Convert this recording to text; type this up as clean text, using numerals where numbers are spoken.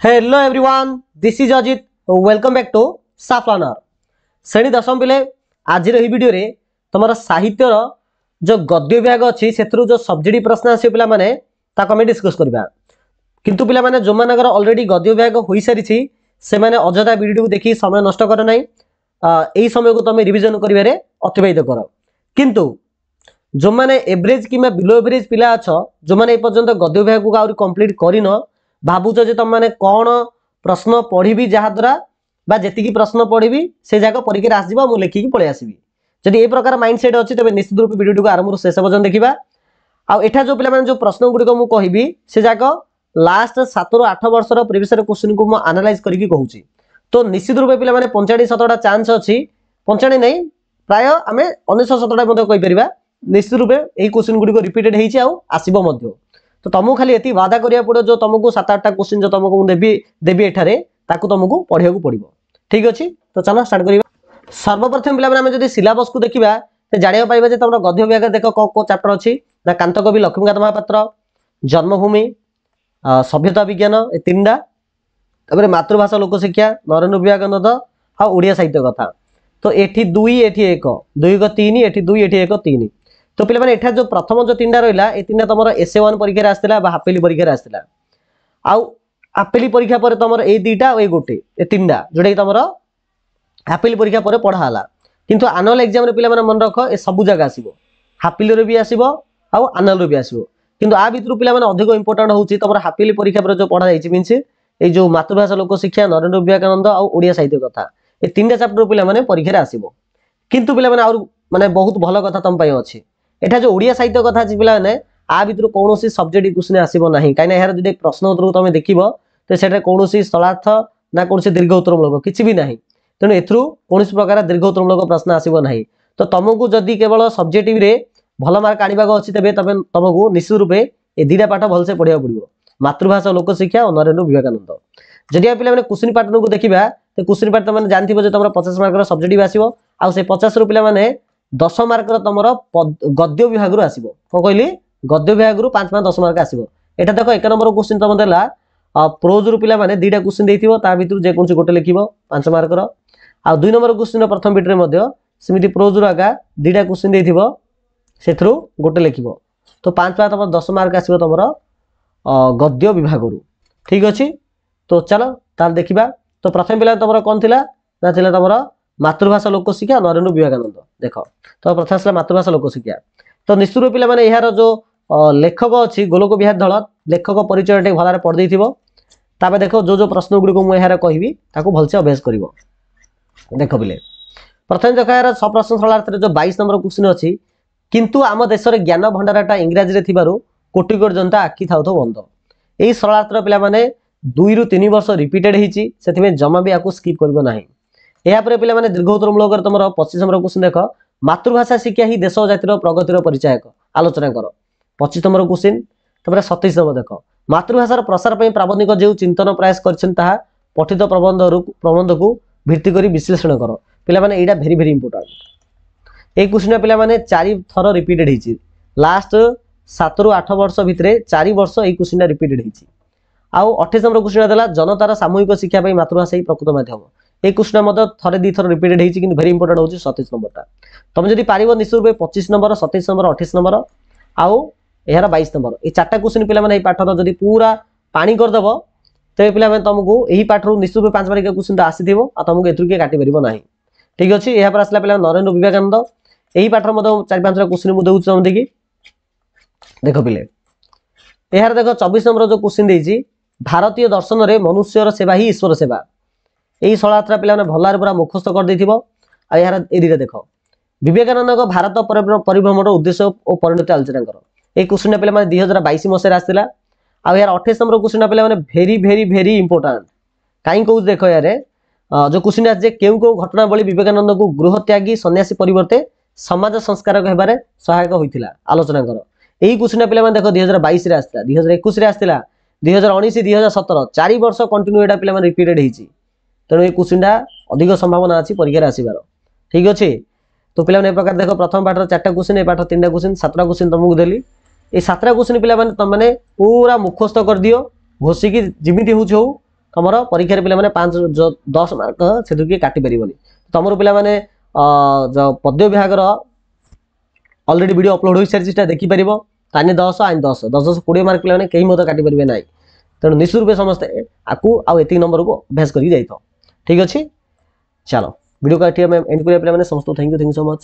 Hello everyone, this is Ajit. Welcome back to साफ learner. श्रेणी दशम पिले आज वीडियो रे तुम साहित्यर जो गद्य विभाग अच्छी से जो सब्जेक्ट प्रश्न आस पे डिस्कस करवा। किंतु पिला माने जो मानकर ऑलरेडी गद्य विभाग हो सारी से अଯଥା वीडियो को देखी समय नष्ट कर ना। यही समय को तुम रिविजन करिवारे अतिबाहित कर। किंतु जो माने एवरेज कि बिलो एवरेज पिला अछ जो माने पर्यंत गद्य विभाग को आउरी कंप्लीट करिन भावुच जे तुम मैंने कौन प्रश्न पढ़ी जहाद्वारा जी प्रश्न पढ़ी से जगह परीक्षा आसो मुझे लिखिकी पलि आसबि। जब ये प्रकार माइंड सेट अच्छी तेज निश्चित रूप वीडियो को आरंभ शेष पर्यटन देखा। आठा जो पे जो प्रश्न गुड़िक मुझे कहि से जाक लास्ट 7 ରୁ 8 वर्षर प्रिवियस क्वेश्चन को मुझे आनालाइज करके कहूँ। तो निश्चित रूप पे 95-100टा चांस अच्छी 95 नहीं प्राय आम 19-17 निश्चित रूप यही क्वेश्चन गुड़िक रिपीटेड होसब। तो तुमको खाली ये वादा करिया पड़ो जो तुमको 7-8टा क्वेश्चन जो तुमको देवी एठारे ताकू तुमको पढ़िया पड़ो। ठीक अच्छे। तो चलो स्टार्ट करिया। सर्वप्रथम पे जब सिलेबस को देखा तो जाना पाइबा तुम गद्य विभाग देख कौ चैप्टर अच्छी ना कांतकवि लक्ष्मीकांत महापात्र, जन्मभूमि, सभ्यता विज्ञान ए 3टा, मातृभाषा लोकशिक्षा, नरेन्द्र विवेकानंद आ ओडिया साहित्य कथा। तो एठी 2 एठी 1 2 को 3 एठी 2 एठी 1 3। तो पे एठा जो प्रथम जो 3टा रहा ये 3टा तुम SA1 परीक्षा आसला हाफेली परीक्षा आसला। हाफेली परीक्षा पर तुम ये 2टा और ये गोटे ये 3टा जोटा कि तुम हाफेली परीक्षा पर पढ़ाला। किंतु आनुअल एग्जाम पे मन रख ए सब जगह आसो हाफेली भी आसो आनुअल भी आसो। किंतु आ भितर पे अधिक इंपोर्टाट हूँ तुम हाफेली परीक्षा पर जो पढ़ा जाए मीनस ये जो मातृभाषा लोकशिक्षा, नरेन्द्र विवेकानंद आ ओडिया साहित्य कथा ये 3टा चैप्टर पे परीक्षा आसो। किंतु पे माने बहुत भल कथा तुम अच्छी एटा जो ओडिया साहित्य कथा अच्छी पे आ भितर कौन सब्जेक्ट क्वेश्चन आसो ना कहीं यार जो प्रश्न उत्तर तुम देख तो से कौन स्थलार्थ ना कौन दीर्घ उत्तरमूलक किसी भी ना। तेणु एथरू कौन प्रकार दीर्घ उत्तरमूलक प्रश्न आसो ना। तो तुमको जदि केवल सब्जेक्टिव भल मार्क आने अच्छी तेज तुमको निश्चित रूपे ये 2टा पाठ भलसे पढ़ा पड़ो मातृभाषा लोकशिक्षा और नरेन्द्र विवेकानंद। जदि पे क्वेश्चन पैटर्न को देखा तो क्वेश्चन पैटर्न मैंने जानते तुम 50 मार्क सब्जेक्टिव आसो से 50 रू पे 10 मार्क तुम गद्य विभाग आसो। कौन कहली गद्य विभाग 5-5-10 मार्क आसो। एटा देख 1 नंबर क्वेश्चन तुम देला प्रोज रू पे 2टा क्वेश्चन देथिबो ता भितर जेकोसी गोटे लिखिबो 5 मार्कर। आ 2 नंबर क्वेश्चन प्रथम बिट रे सेमिति प्रोज रू आगा 2टा क्वेश्चन देथिबो सेथरू गोटे लिखिबो। तो 5-5 तुम 10 मार्क आसो तुम गद्य विभाग रू। ठीक अच्छे। तो चलो तार देखा। तो प्रथम पिला तुम कौन थिला ना थिला तुम मातृभाषा लोकशिक्षा नरेन्द्र विवेकानंद। देख तो प्रथम आसला मातृभाषा लोकशिक्षा। तो निश्चित रूप पे यार जो लेखक अच्छी गोलोक विहार धल लेखक परिचय भल पढ़ देव। देख जो प्रश्न गुड़िक मुझे कहबी भलसे अभ्यास कर। देख पिले प्रथम देख यार सप्रश्न स्थलार्थ जो 22 नंबर क्वेश्चन अच्छी किंतु आम देश में ज्ञान भंडारटा इंग्राजी रे थिबारु कोटि कोटि जनता आखि थाउ थाउ बंद। यही स्थलार्थ पिला 2 ରୁ 3 वर्ष रिपीटेड होती से जमा भी आपको स्किप कर ना। यापर पे दीर्घ उत्तरमूलक तुम 25 नंबर क्वेश्चन देख मातृभाषा शिक्षा ही देश जातिर प्रगतिर परिचायक आलोचना कर 25 नंबर क्वेश्चन। 27 नंबर देख मातृभाषार प्रसार पर प्राबंधिक जो चिंतन प्रयास कर पठित प्रबंध को भित्ति कर विश्लेषण कर। पे यहाँ भेरी भेरी इंपोर्टाट ये क्वेश्चन पे 4 थर रिपीटेड होती लास्ट 7 ରୁ 8 वर्ष भितर 4 वर्ष ये क्वेश्चन रिपीटेड होती। आउ 28 नंबर क्वेश्चन देला जनतार सामूहिक शिक्षा मातृभाषा ही प्रकृत माध्यम ये क्वेश्चन थे 2 थर रिपीटेड होती कि भेरी इंपोर्टाट होची 27 नंबरटा। तुम जब पार निश्चित रूप 25 नंबर 27 नंबर 28 नंबर आउ यार 22 नंबर ये 4टा क्वेश्चन पे पाठर जब पूरा पानी करदेव तेज पे तुमको यही पाठर निश्चित रूप 5 मार्क क्वेश्चन आसी तुमको एथुर किए काटि पार ना। ठीक अच्छे। यहाँ पर आसला पे नरेन्द्र विवेकानंद यही पाठर 4-5टा क्वेश्चन मुझे दूसरी तुम देखिए। देख पिले यार देख 24 नंबर जो क्वेश्चन देती भारतीय दर्शन में मनुष्यर सेवा ही ईश्वर सेवा यही स्थलार्थ पे भल पूरा मुखस्त कर यार ए देख विवेकानंद भारत परिभ्रमण उद्देश्य और परिणति आलोचना कर ये क्वेश्चन पे 2022 मसीह आसला। आ यार 28 नंबर क्वेश्चन पे भेरी भेरी भेरी इंपोर्टाट कहीं कौन देख यार जो क्वेश्चन आसे क्यों क्यों घटनावली विवेकानंद को गृह त्यागी सन्यासी परिवर्ते समाज संस्कारक होबारे सहायक होता आलोचना कर। यही क्वेश्चन पे देख 2022 आसला 2021 आसला 2019 2017 4 वर्ष कंटिन्यू यहाँ पे रिपीटेड होती। तेणु ये क्वेश्चन अधिक संभावना अच्छी परीक्षा आसबार। ठीक अच्छे। तो पे प्रकार देख प्रथम पाठर 4टा क्वेश्चन ये पाठ 3टा क्वेश्चन 7टा क्वेश्चन तुमको देली ये 7टा क्वेश्चन पे तुम पूरा मुखस्त कर दियो घोषिकी जमी हो तुम परीक्षा पे 5 10 मार्क से किए काटी पारे तुम पे पद्य विभाग अलरेडी वीडियो अपलोड हो सारी देखिपर ताने 10 आइन 10 10 10 20 मार्क पे कहीं मत काटी पारे ना तेणु निश्चित रूप समस्ते आपको आउ एतिक नंबर को अभ्यास करके जाइए ठीक अच्छे चलो वीडियो का एंड करिया समस्त थैंक यू सो मच।